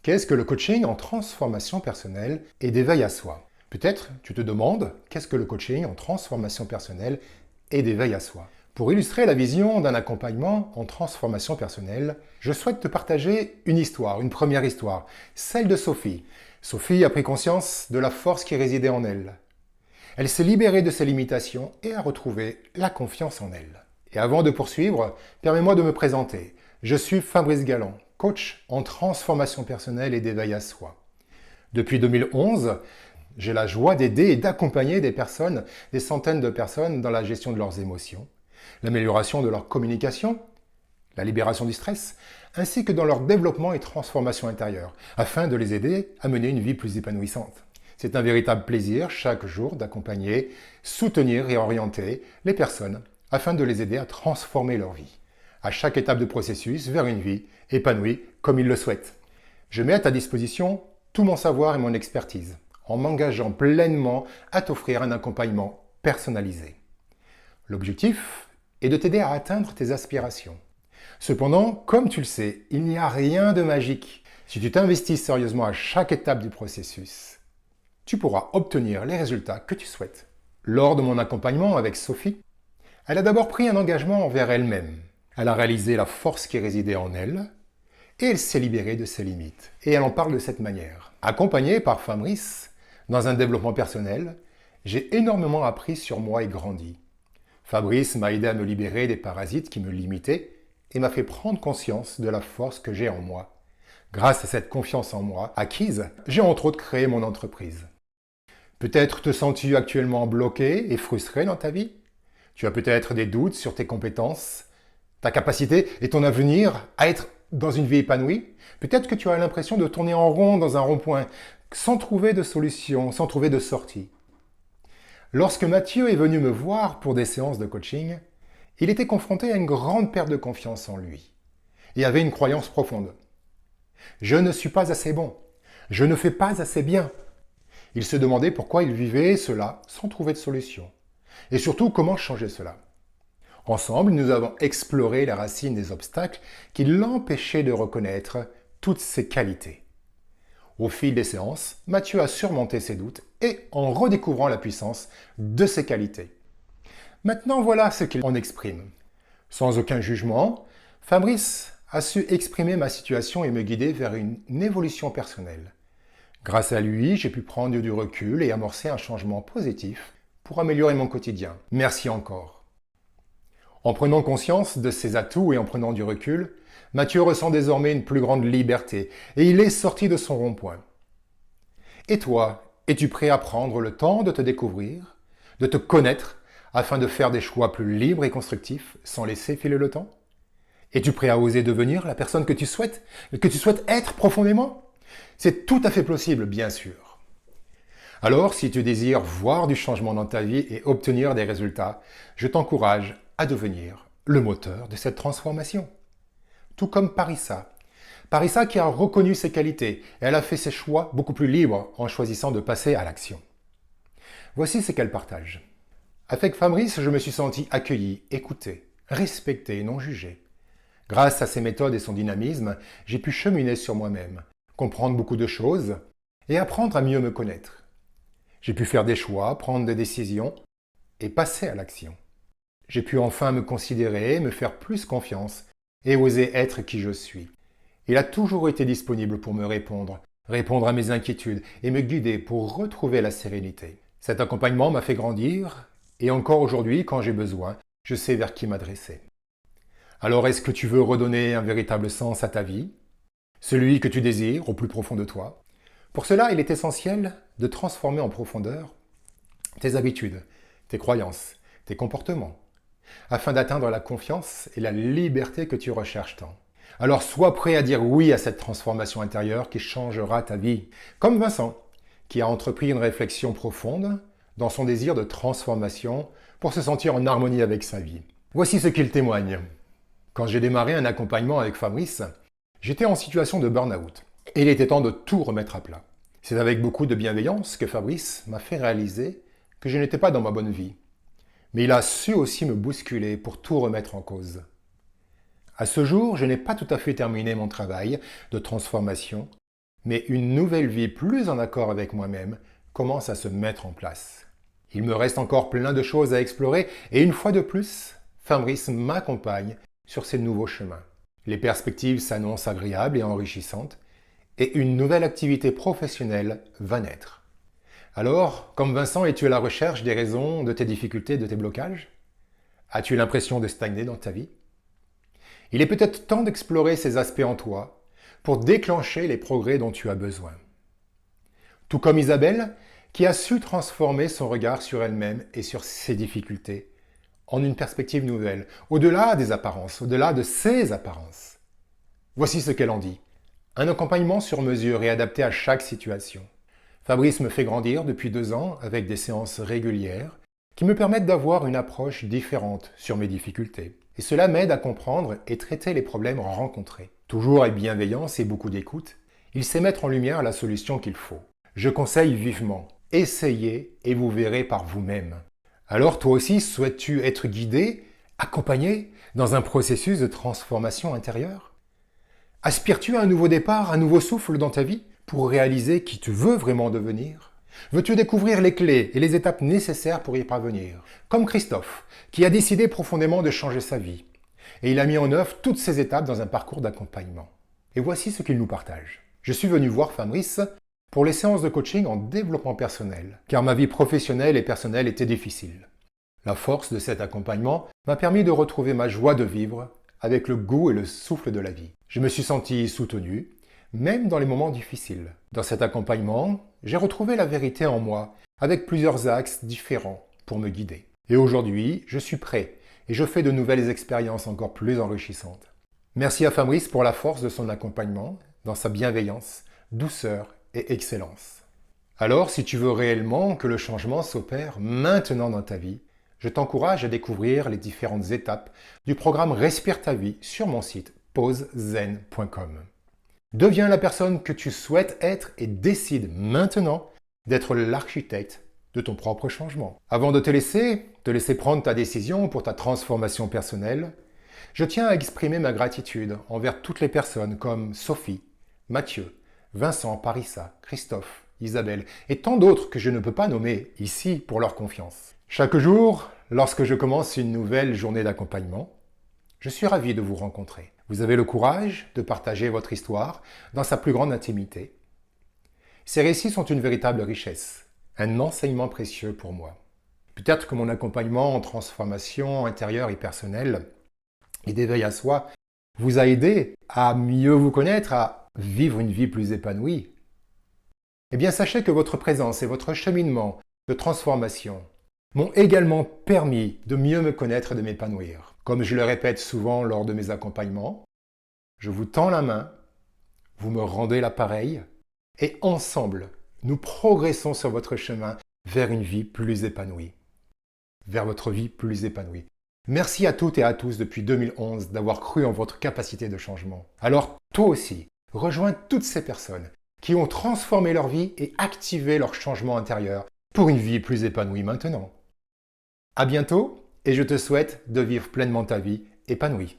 Qu'est-ce que le coaching en transformation personnelle et d'éveil à soi? Peut-être tu te demandes qu'est-ce que le coaching en transformation personnelle et d'éveil à soi? Pour illustrer la vision d'un accompagnement en transformation personnelle, je souhaite te partager une histoire, une première histoire, celle de Sophie. Sophie a pris conscience de la force qui résidait en elle. Elle s'est libérée de ses limitations et a retrouvé la confiance en elle. Et avant de poursuivre, permets-moi de me présenter. Je suis Fabrice Galland, coach en transformation personnelle et d'éveil à soi. Depuis 2011, j'ai la joie d'aider et d'accompagner des centaines de personnes dans la gestion de leurs émotions, l'amélioration de leur communication, la libération du stress, ainsi que dans leur développement et transformation intérieure, afin de les aider à mener une vie plus épanouissante. C'est un véritable plaisir chaque jour d'accompagner, soutenir et orienter les personnes afin de les aider à transformer leur vie, à chaque étape de processus vers une vie épanouie comme ils le souhaitent. Je mets à ta disposition tout mon savoir et mon expertise en m'engageant pleinement à t'offrir un accompagnement personnalisé. L'objectif est de t'aider à atteindre tes aspirations. Cependant, comme tu le sais, il n'y a rien de magique. Si tu t'investis sérieusement à chaque étape du processus, tu pourras obtenir les résultats que tu souhaites. Lors de mon accompagnement avec Sophie, elle a d'abord pris un engagement envers elle-même. Elle a réalisé la force qui résidait en elle et elle s'est libérée de ses limites. Et elle en parle de cette manière. Accompagnée par Fabrice dans un développement personnel, j'ai énormément appris sur moi et grandi. Fabrice m'a aidé à me libérer des parasites qui me limitaient et m'a fait prendre conscience de la force que j'ai en moi. Grâce à cette confiance en moi acquise, j'ai entre autres créé mon entreprise. Peut-être te sens-tu actuellement bloqué et frustré dans ta vie? Tu as peut-être des doutes sur tes compétences, ta capacité et ton avenir à être dans une vie épanouie? Peut-être que tu as l'impression de tourner en rond dans un rond-point, sans trouver de solution, sans trouver de sortie. Lorsque Mathieu est venu me voir pour des séances de coaching, il était confronté à une grande perte de confiance en lui et avait une croyance profonde. Je ne suis pas assez bon. Je ne fais pas assez bien. Il se demandait pourquoi il vivait cela sans trouver de solution. Et surtout, comment changer cela. Ensemble, nous avons exploré les racines des obstacles qui l'empêchaient de reconnaître toutes ses qualités. Au fil des séances, Mathieu a surmonté ses doutes et en redécouvrant la puissance de ses qualités. Maintenant, voilà ce qu'il en exprime. Sans aucun jugement, Fabrice a su exprimer ma situation et me guider vers une évolution personnelle. Grâce à lui, j'ai pu prendre du recul et amorcer un changement positif pour améliorer mon quotidien. Merci encore. En prenant conscience de ses atouts et en prenant du recul, Mathieu ressent désormais une plus grande liberté et il est sorti de son rond-point. Et toi, es-tu prêt à prendre le temps de te découvrir, de te connaître, afin de faire des choix plus libres et constructifs sans laisser filer le temps? Es-tu prêt à oser devenir la personne que tu souhaites être profondément? C'est tout à fait possible, bien sûr. Alors, si tu désires voir du changement dans ta vie et obtenir des résultats, je t'encourage à devenir le moteur de cette transformation. Tout comme Parissa. Parissa qui a reconnu ses qualités et elle a fait ses choix beaucoup plus libres en choisissant de passer à l'action. Voici ce qu'elle partage. Avec Fabrice, je me suis senti accueilli, écouté, respecté et non jugé. Grâce à ses méthodes et son dynamisme, j'ai pu cheminer sur moi-même, comprendre beaucoup de choses et apprendre à mieux me connaître. J'ai pu faire des choix, prendre des décisions et passer à l'action. J'ai pu enfin me considérer, me faire plus confiance et oser être qui je suis. Il a toujours été disponible pour me répondre à mes inquiétudes et me guider pour retrouver la sérénité. Cet accompagnement m'a fait grandir et encore aujourd'hui, quand j'ai besoin, je sais vers qui m'adresser. Alors est-ce que tu veux redonner un véritable sens à ta vie? Celui que tu désires au plus profond de toi? Pour cela, il est essentiel de transformer en profondeur tes habitudes, tes croyances, tes comportements, afin d'atteindre la confiance et la liberté que tu recherches tant. Alors sois prêt à dire oui à cette transformation intérieure qui changera ta vie. Comme Vincent, qui a entrepris une réflexion profonde dans son désir de transformation pour se sentir en harmonie avec sa vie. Voici ce qu'il témoigne. Quand j'ai démarré un accompagnement avec Fabrice, j'étais en situation de burn-out et il était temps de tout remettre à plat. C'est avec beaucoup de bienveillance que Fabrice m'a fait réaliser que je n'étais pas dans ma bonne vie. Mais il a su aussi me bousculer pour tout remettre en cause. À ce jour, je n'ai pas tout à fait terminé mon travail de transformation, mais une nouvelle vie plus en accord avec moi-même commence à se mettre en place. Il me reste encore plein de choses à explorer et une fois de plus, Fabrice m'accompagne sur ces nouveaux chemins. Les perspectives s'annoncent agréables et enrichissantes et une nouvelle activité professionnelle va naître. Alors, comme Vincent, es-tu à la recherche des raisons de tes difficultés, de tes blocages? As-tu l'impression de stagner dans ta vie? Il est peut-être temps d'explorer ces aspects en toi pour déclencher les progrès dont tu as besoin. Tout comme Isabelle, qui a su transformer son regard sur elle-même et sur ses difficultés en une perspective nouvelle, au-delà des apparences, au-delà de ses apparences. Voici ce qu'elle en dit. Un accompagnement sur mesure et adapté à chaque situation. Fabrice me fait grandir depuis 2 ans avec des séances régulières qui me permettent d'avoir une approche différente sur mes difficultés. Et cela m'aide à comprendre et traiter les problèmes rencontrés. Toujours avec bienveillance et beaucoup d'écoute, il sait mettre en lumière la solution qu'il faut. Je conseille vivement, essayez et vous verrez par vous-même. Alors toi aussi, souhaites-tu être guidé, accompagné dans un processus de transformation intérieure? Aspires-tu à un nouveau départ, un nouveau souffle dans ta vie pour réaliser qui tu veux vraiment devenir? Veux-tu découvrir les clés et les étapes nécessaires pour y parvenir? Comme Christophe, qui a décidé profondément de changer sa vie. Et il a mis en œuvre toutes ces étapes dans un parcours d'accompagnement. Et voici ce qu'il nous partage. Je suis venu voir Fabrice pour les séances de coaching en développement personnel, car ma vie professionnelle et personnelle était difficile. La force de cet accompagnement m'a permis de retrouver ma joie de vivre avec le goût et le souffle de la vie. Je me suis senti soutenu, même dans les moments difficiles. Dans cet accompagnement, j'ai retrouvé la vérité en moi, avec plusieurs axes différents pour me guider. Et aujourd'hui, je suis prêt et je fais de nouvelles expériences encore plus enrichissantes. Merci à Fabrice pour la force de son accompagnement, dans sa bienveillance, douceur et excellence. Alors, si tu veux réellement que le changement s'opère maintenant dans ta vie, je t'encourage à découvrir les différentes étapes du programme Respire ta vie sur mon site pausezen.com. Deviens la personne que tu souhaites être et décide maintenant d'être l'architecte de ton propre changement. Avant de te laisser prendre ta décision pour ta transformation personnelle, je tiens à exprimer ma gratitude envers toutes les personnes comme Sophie, Mathieu, Vincent, Parissa, Christophe, Isabelle et tant d'autres que je ne peux pas nommer ici pour leur confiance. Chaque jour, lorsque je commence une nouvelle journée d'accompagnement, je suis ravi de vous rencontrer. Vous avez le courage de partager votre histoire dans sa plus grande intimité. Ces récits sont une véritable richesse, un enseignement précieux pour moi. Peut-être que mon accompagnement en transformation intérieure et personnelle et d'éveil à soi vous a aidé à mieux vous connaître, à vivre une vie plus épanouie. Eh bien, sachez que votre présence et votre cheminement de transformation m'ont également permis de mieux me connaître et de m'épanouir. Comme je le répète souvent lors de mes accompagnements, je vous tends la main, vous me rendez l'appareil, et ensemble, nous progressons sur votre chemin vers une vie plus épanouie. Vers votre vie plus épanouie. Merci à toutes et à tous depuis 2011 d'avoir cru en votre capacité de changement. Alors, toi aussi, rejoins toutes ces personnes qui ont transformé leur vie et activé leur changement intérieur pour une vie plus épanouie maintenant. À bientôt et je te souhaite de vivre pleinement ta vie épanouie.